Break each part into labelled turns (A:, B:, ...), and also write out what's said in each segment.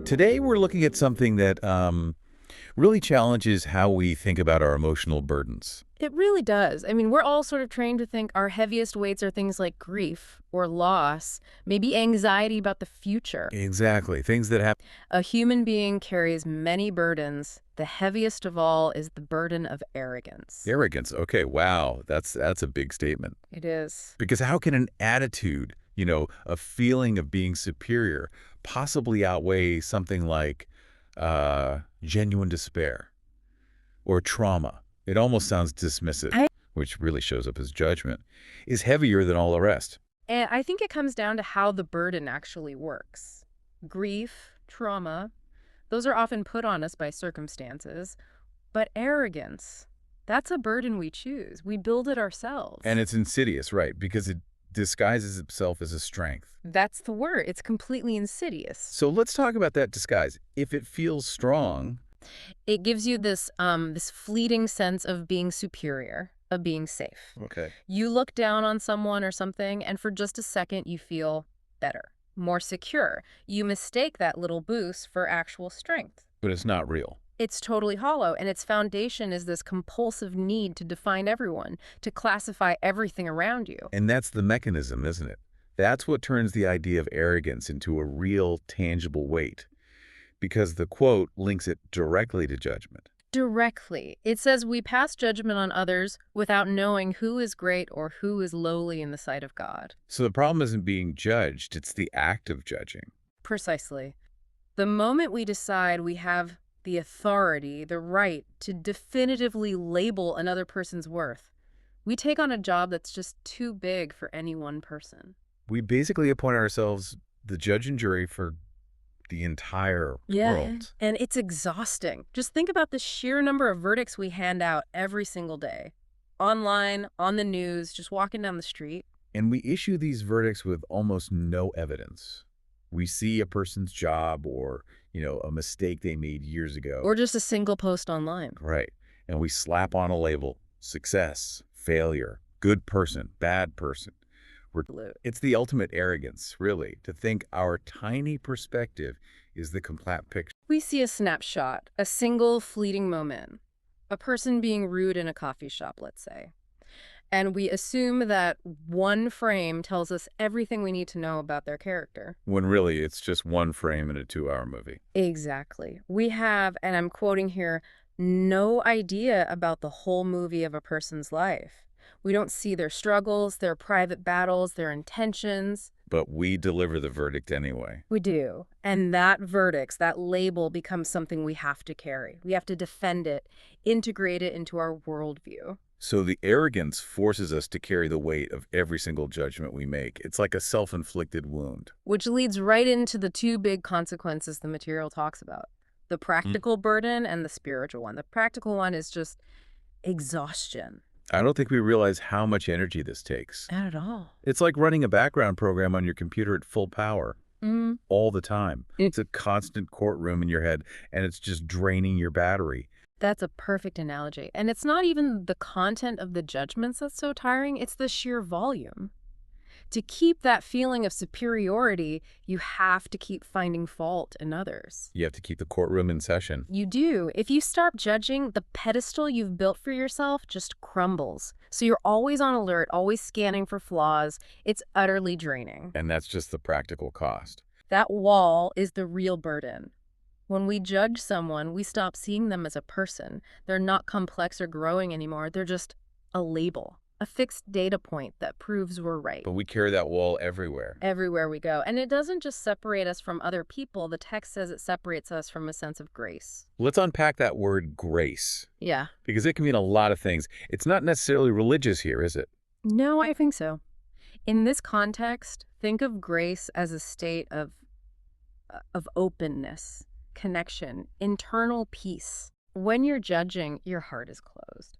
A: Today we're looking at something that really challenges how we think about our emotional burdens.
B: It really does. I mean, we're all sort of trained to think our heaviest weights are things like grief or loss, maybe anxiety about the future.
A: Exactly. Things that happen.
B: A human being carries many burdens. The heaviest of all is the burden of arrogance.
A: Arrogance. Okay, wow. That's a big statement.
B: It is.
A: Because how can an attitude, a feeling of being superior possibly outweigh something like genuine despair or trauma? It almost sounds dismissive,
B: I,
A: which really shows up as judgment, is heavier than all the rest.
B: and I think it comes down to how the burden actually works. Grief, trauma, those are often put on us by circumstances. But arrogance, that's a burden we choose. We build it ourselves.
A: And it's insidious, right? Because it disguises itself as a strength.
B: That's the word. It's completely insidious.
A: So let's talk about that disguise. If it feels strong,
B: It gives you this fleeting sense of being superior, of being safe.
A: okay,
B: You look down on someone or something, and for just a second, you feel better, more secure. You mistake that little boost for actual strength.
A: but it's not real.
B: It's totally hollow, and its foundation is this compulsive need to define everyone, to classify everything around you.
A: And that's the mechanism, isn't it? That's what turns the idea of arrogance into a real, tangible weight. Because the quote links it directly to judgment.
B: Directly. It says we pass judgment on others without knowing who is great or who is lowly in the sight of God.
A: So the problem isn't being judged, it's the act of judging.
B: Precisely. The moment we decide we have the authority, the right to definitively label another person's worth, we take on a job that's just too big for any one person.
A: We basically appoint ourselves the judge and jury for the entire world.
B: And it's exhausting. Just think about the sheer number of verdicts we hand out every single day. Online, on the news, just walking down the street.
A: And we issue these verdicts with almost no evidence. We see a person's job or, a mistake they made years ago.
B: Or just a single post online.
A: Right. And we slap on a label: success, failure, good person, bad person. It's the ultimate arrogance, really, to think our tiny perspective is the complete picture.
B: We see a snapshot, a single fleeting moment, a person being rude in a coffee shop, let's say. And we assume that one frame tells us everything we need to know about their character.
A: When really it's just one frame in a 2-hour movie.
B: Exactly. We have, and I'm quoting here, no idea about the whole movie of a person's life. We don't see their struggles, their private battles, their intentions.
A: But we deliver the verdict anyway.
B: We do. And that verdict, that label, becomes something we have to carry. We have to defend it, integrate it into our worldview.
A: So the arrogance forces us to carry the weight of every single judgment we make. It's like a self-inflicted wound.
B: Which leads right into the two big consequences the material talks about. The practical burden and the spiritual one. The practical one is just exhaustion.
A: I don't think we realize how much energy this takes.
B: Not at all.
A: It's like running a background program on your computer at full power all the time. It's a constant courtroom in your head, and it's just draining your battery.
B: That's a perfect analogy. And it's not even the content of the judgments that's so tiring, it's the sheer volume. To keep that feeling of superiority, you have to keep finding fault in others.
A: You have to keep the courtroom in session.
B: You do. If you start judging, the pedestal you've built for yourself just crumbles. So you're always on alert, always scanning for flaws. It's utterly draining.
A: And that's just the practical cost.
B: That wall is the real burden. When we judge someone, we stop seeing them as a person. They're not complex or growing anymore. They're just a label. A fixed data point that proves we're right.
A: But we carry that wall everywhere.
B: Everywhere we go. And it doesn't just separate us from other people. The text says it separates us from a sense of grace.
A: Let's unpack that word grace.
B: Yeah.
A: Because it can mean a lot of things. It's not necessarily religious here, is it?
B: No, I think so. In this context, think of grace as a state of openness, connection, internal peace. When you're judging, your heart is closed.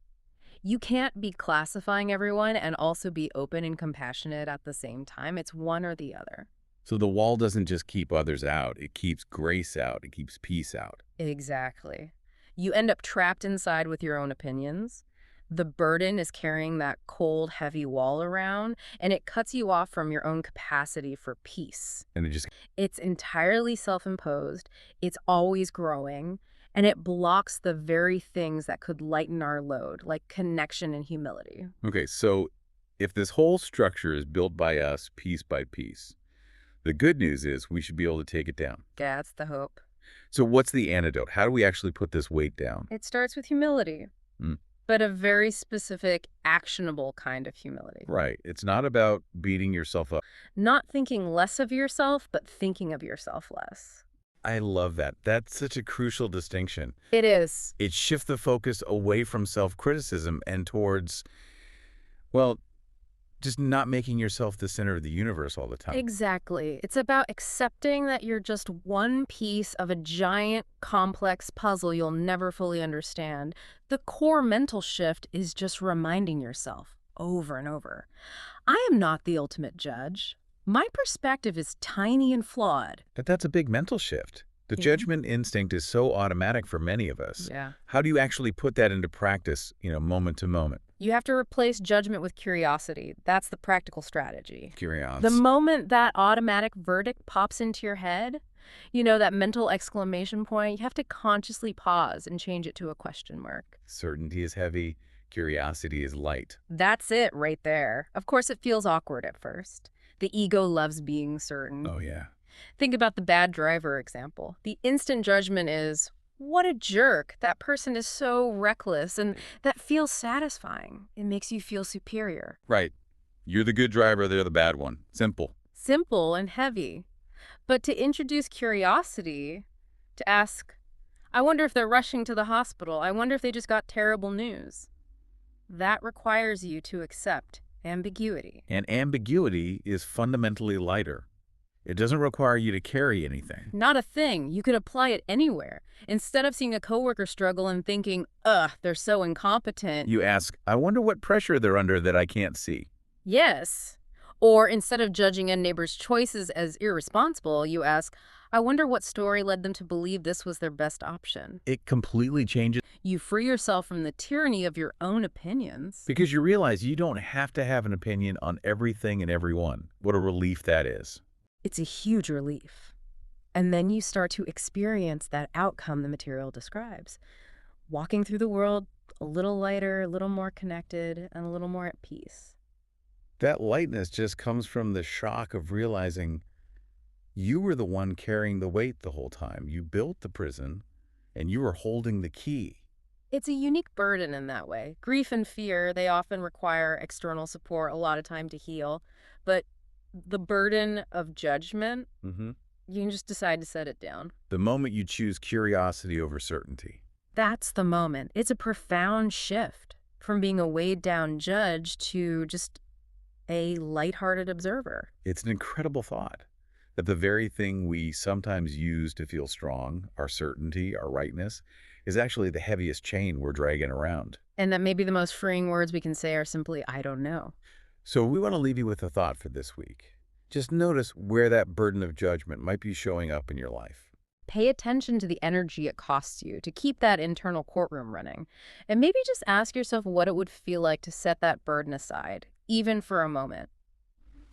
B: You can't be classifying everyone and also be open and compassionate at the same time. It's one or the other.
A: So the wall doesn't just keep others out. It keeps grace out. It keeps peace out.
B: Exactly. You end up trapped inside with your own opinions. The burden is carrying that cold, heavy wall around, and it cuts you off from your own capacity for peace.
A: And it just,
B: It's entirely self-imposed, it's always growing, and it blocks the very things that could lighten our load, like connection and humility.
A: okay, so if this whole structure is built by us piece by piece, the good news is we should be able to take it down.
B: Yeah, that's the hope.
A: So what's the antidote? How do we actually put this weight down?
B: It starts with humility,
A: Mm,
B: but a very specific, actionable kind of humility.
A: right. It's not about beating yourself up.
B: Not thinking less of yourself, but thinking of yourself less.
A: I love that. That's such a crucial distinction.
B: It is.
A: It shifts the focus away from self-criticism and towards, well, just not making yourself the center of the universe all the time.
B: Exactly. It's about accepting that you're just one piece of a giant, complex puzzle you'll never fully understand. The core mental shift is just reminding yourself over and over, I am not the ultimate judge. My perspective is tiny and flawed.
A: That's a big mental shift. The
B: Mhm.
A: judgment instinct is so automatic for many of us.
B: Yeah.
A: How do you actually put that into practice, moment to moment?
B: You have to replace judgment with curiosity. That's the practical strategy. The
A: Curiosity.
B: moment that automatic verdict pops into your head, that mental exclamation point, you have to consciously pause and change it to a question mark.
A: Certainty is heavy. Curiosity is light.
B: That's it right there. Of course, it feels awkward at first. The ego loves being certain.
A: Oh, yeah.
B: Think about the bad driver example. The instant judgment is, what a jerk. That person is so reckless, and that feels satisfying. It makes you feel superior.
A: Right. You're the good driver, they're the bad one. Simple.
B: Simple and heavy. But to introduce curiosity, to ask, I wonder if they're rushing to the hospital. I wonder if they just got terrible news. That requires you to accept ambiguity.
A: And ambiguity is fundamentally lighter. It doesn't require you to carry anything.
B: Not a thing. You could apply it anywhere. Instead of seeing a coworker struggle and thinking, ugh, they're so incompetent.
A: You ask, I wonder what pressure they're under that I can't see.
B: Yes. Or instead of judging a neighbor's choices as irresponsible, you ask, I wonder what story led them to believe this was their best option.
A: It completely changes
B: You free yourself from the tyranny of your own opinions.
A: because you realize you don't have to have an opinion on everything and everyone. What a relief that is.
B: It's a huge relief. And then you start to experience that outcome the material describes. Walking through the world a little lighter, a little more connected, and a little more at peace.
A: That lightness just comes from the shock of realizing you were the one carrying the weight the whole time. You built the prison, and you were holding the key.
B: It's a unique burden in that way. Grief and fear, they often require external support, a lot of time to heal. But the burden of judgment,
A: Mm-hmm.
B: you can just decide to set it down.
A: The moment you choose curiosity over certainty.
B: That's the moment. It's a profound shift from being a weighed down judge to just a lighthearted observer.
A: It's an incredible thought that the very thing we sometimes use to feel strong, our certainty, our rightness, is actually the heaviest chain we're dragging around.
B: And that maybe the most freeing words we can say are simply, I don't know.
A: So we want to leave you with a thought for this week. Just notice where that burden of judgment might be showing up in your life.
B: Pay attention to the energy it costs you to keep that internal courtroom running. And maybe just ask yourself what it would feel like to set that burden aside, even for a moment.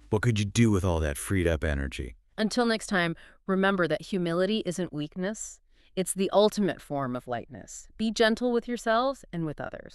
A: What could you do with all that freed up energy?
B: Until next time, remember that humility isn't weakness. It's the ultimate form of lightness. Be gentle with yourselves and with others.